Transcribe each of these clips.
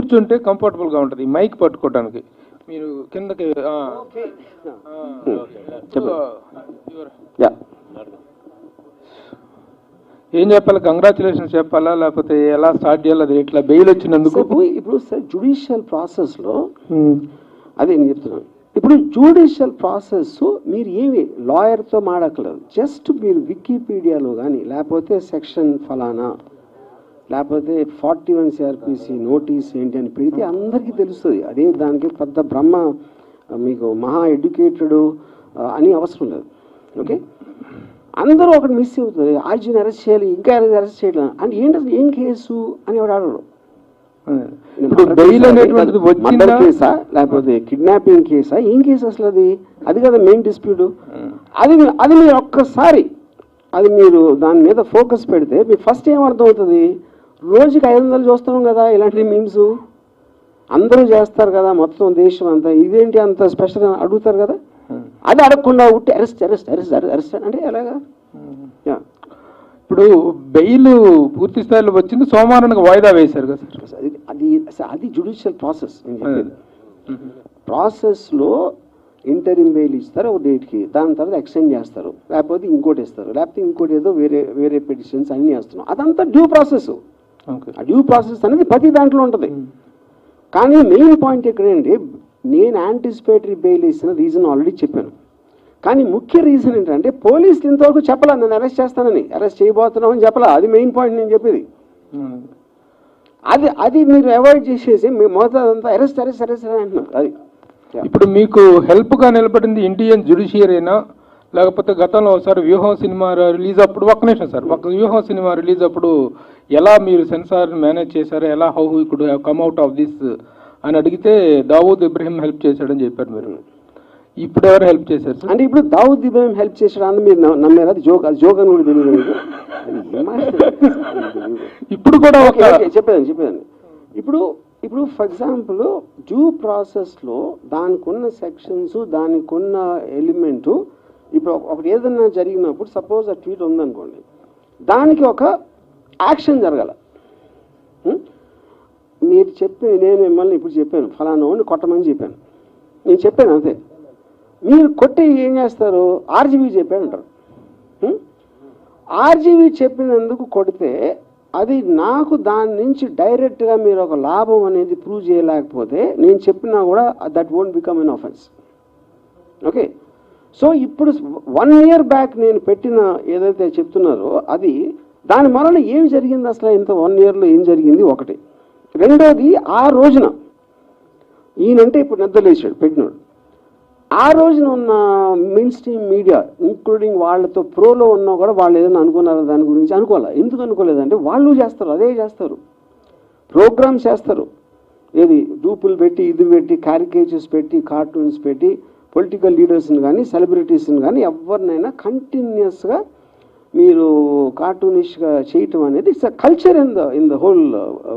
కూర్చుంటే కంఫర్టబుల్గా ఉంటుంది మైక్ పట్టుకోవడానికి. మీరు కిందకి ఏం చెప్పాలి? కంగ్రాచులేషన్స్ చెప్పాలా లేకపోతే ఎలా స్టార్ట్ చేయాలి? అది ఇట్లా బెయిల్ వచ్చినందుకు ఇప్పుడు సార్ జ్యుడిషియల్ ప్రాసెస్లో అదే నేను చెప్తున్నాను. ఇప్పుడు జ్యుడిషియల్ ప్రాసెస్ మీరు ఏమి లాయర్తో మాడక్కలేదు, జస్ట్ మీరు వికీపీడియాలో కానీ లేకపోతే సెక్షన్ ఫలానా లేకపోతే 41 CRPC నోటీస్ ఏంటి అని పెడితే అందరికీ తెలుస్తుంది. అదే దానికి పెద్ద బ్రహ్మ మీకు మహా ఎడ్యుకేటెడ్ అని అవసరం లేదు. ఓకే, అందరూ ఒకటి మిస్ అవుతుంది. ఆర్జీని అరెస్ట్ చేయాలి, ఇంకా అరెస్ట్ చేయలేదు అంటే ఏంటి అసలు ఏం కేసు అని ఎవడు అడగడు. మర్డర్ కేసా లేకపోతే కిడ్నాపింగ్ కేసా, ఏం కేసు అసలు? అది కదా మెయిన్ డిస్ప్యూట్. అది మీరు ఒక్కసారి అది మీరు దాని మీద ఫోకస్ పెడితే మీకు ఫస్ట్ ఏం అర్థం అవుతుంది, రోజుకి 500 చూస్తున్నాం కదా ఇలాంటి మీమ్స్, అందరూ చేస్తారు కదా మొత్తం దేశం అంతా, ఇదేంటి అంత స్పెషల్ అని అడుగుతారు కదా. అది అడగకుండా ఉట్టి అరెస్ట్ అరెస్ట్ అరెస్ట్ అరెస్ట్ అంటే ఎలాగా? ఇప్పుడు బెయిల్ పూర్తి స్థాయిలో వచ్చింది, సోమవారానికి వాయిదా వేశారు కదా సార్. అది జ్యుడిషియల్ ప్రాసెస్. నేను చెప్పేది ప్రాసెస్లో ఇంటరిమ్ బెయిల్ ఇస్తారు ఒక డేట్కి, దాని తర్వాత ఎక్స్టెండ్ చేస్తారు, లేకపోతే ఇంకోటి ఇస్తారు, లేకపోతే ఇంకోటి ఏదో వేరే వేరే పిటిషన్స్ అన్నీ వేస్తున్నాం. అదంతా డ్యూ ప్రాసెస్. ఆ డ్యూ ప్రాసెస్ అనేది ప్రతి దాంట్లో ఉంటుంది. కానీ మెయిన్ పాయింట్ ఎక్కడండి, నేను యాంటిసిపేటరీ బెయిల్ ఇచ్చిన రీజన్ ఆల్రెడీ చెప్పాను. కానీ ముఖ్య రీజన్ ఏంటంటే పోలీసులు ఇంతవరకు చెప్పలా నేను అరెస్ట్ చేస్తానని, అరెస్ట్ చేయబోతున్నామని చెప్పలా. అది మెయిన్ పాయింట్ నేను చెప్పేది. అది మీరు అవాయిడ్ చేసేసి మీ మొదలంతా అరెస్ట్ అరెస్ట్ అరెస్ట్ అని అంటున్నారు. అది ఇప్పుడు మీకు హెల్ప్గా నిలబడింది ఇండియన్ జ్యుడిషియరీనా లేకపోతే గతంలో ఒకసారి వ్యూహం సినిమా రిలీజ్ అప్పుడు, ఒక్క నిమిషం సార్, ఒక వ్యూహం సినిమా రిలీజ్ అప్పుడు ఎలా మీరు సెన్సార్ మేనేజ్ చేశారు, ఎలా how who could have come out of this అని అడిగితే దావూద్ ఇబ్రహీం హెల్ప్ చేశాడని చెప్పారు మీరు. ఇప్పుడు ఎవరు హెల్ప్ చేశారు సార్? అంటే ఇప్పుడు దావూద్ ఇబ్రహీం హెల్ప్ చేశాడు అని మీరు నమ్మారు? అది జోక్ అని కూడా తెలియదు. ఇప్పుడు కూడా చెప్పేదండి ఇప్పుడు ఫర్ ఎగ్జాంపుల్ డ్యూ ప్రాసెస్లో దానికి ఉన్న సెక్షన్స్, దానికి ఉన్న ఎలిమెంటు, ఇప్పుడు ఒకటి ఏదన్నా జరిగినప్పుడు సపోజ్ ఆ ట్వీట్ ఉందనుకోండి, దానికి ఒక యాక్షన్ జరగాల. మీరు చెప్పి నేను మిమ్మల్ని ఇప్పుడు చెప్పాను ఫలానా వాడిని కొట్టమని చెప్పాను, నేను చెప్పాను అంతే. మీరు కొట్టి ఏం చేస్తారు, ఆర్జీవీ చెప్పాడు అంటారు. ఆర్జీవీ చెప్పినందుకు కొడితే అది నాకు దాని నుంచి డైరెక్ట్గా మీరు ఒక లాభం అనేది ప్రూవ్ చేయలేకపోతే నేను చెప్పినా కూడా that won't become an offence. Okay, so ఇప్పుడు 1 year బ్యాక్ నేను పెట్టిన ఏదైతే చెప్తున్నారో అది దాని వలన ఏం జరిగింది అసలు, ఇంత 1 yearలో ఏం జరిగింది ఒకటి. రెండోది, ఆ రోజున ఈయనంటే ఇప్పుడు నిద్రలేసాడు పెట్టినాడు, ఆ రోజున ఉన్న మెయిన్ స్ట్రీమ్ మీడియా ఇంక్లూడింగ్ వాళ్ళతో ప్రోలో ఉన్నా కూడా వాళ్ళు ఏదైనా అనుకున్నారో దాని గురించి అనుకోవాలి. ఎందుకు అనుకోలేదంటే వాళ్ళు చేస్తారు, అదే చేస్తారు, ప్రోగ్రామ్స్ చేస్తారు. ఏది డూపులు పెట్టి, ఇది పెట్టి, క్యారికేచర్స్ పెట్టి, కార్టూన్స్ పెట్టి, పొలిటికల్ లీడర్స్ని కానీ సెలబ్రిటీస్ని కానీ ఎవరినైనా కంటిన్యూస్గా మీరు కార్టూనిష్గా చేయటం అనేది it's a culture in the whole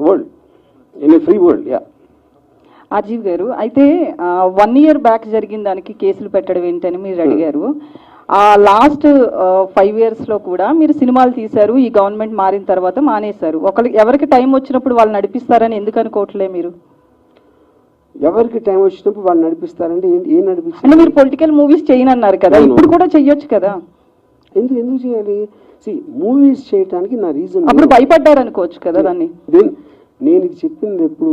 world, in a free world. Yeah Ajeev గారు, అయితే 1 year బ్యాక్ జరిగిన దానికి కేసులు పెట్టడం ఏంటని మీరు అడిగారు. ఆ లాస్ట్ 5 yearsలో కూడా మీరు సినిమాలు తీశారు, ఈ గవర్నమెంట్ మారిన తర్వాత మానేశారు. ఎవరికి టైం వచ్చినప్పుడు వాళ్ళు నడిపిస్తారని ఎందుకు అనుకోవట్లే మీరు? ఎవరికి టైం వచ్చినప్పుడు వాళ్ళు నడిపిస్తారంటే ఏం నడిపిస్తారు అంటే మీరు పొలిటికల్ మూవీస్ చేయనన్నారు కదా, ఇప్పుడు కూడా చెయ్యొచ్చు కదా. ఎందుకు చేయాలి? మూవీస్ చేయడానికి నా రీజన్, అప్పుడు భయపడ్డారు అనుకోవచ్చు కదా దాన్ని. నేను ఇది చెప్పింది ఎప్పుడు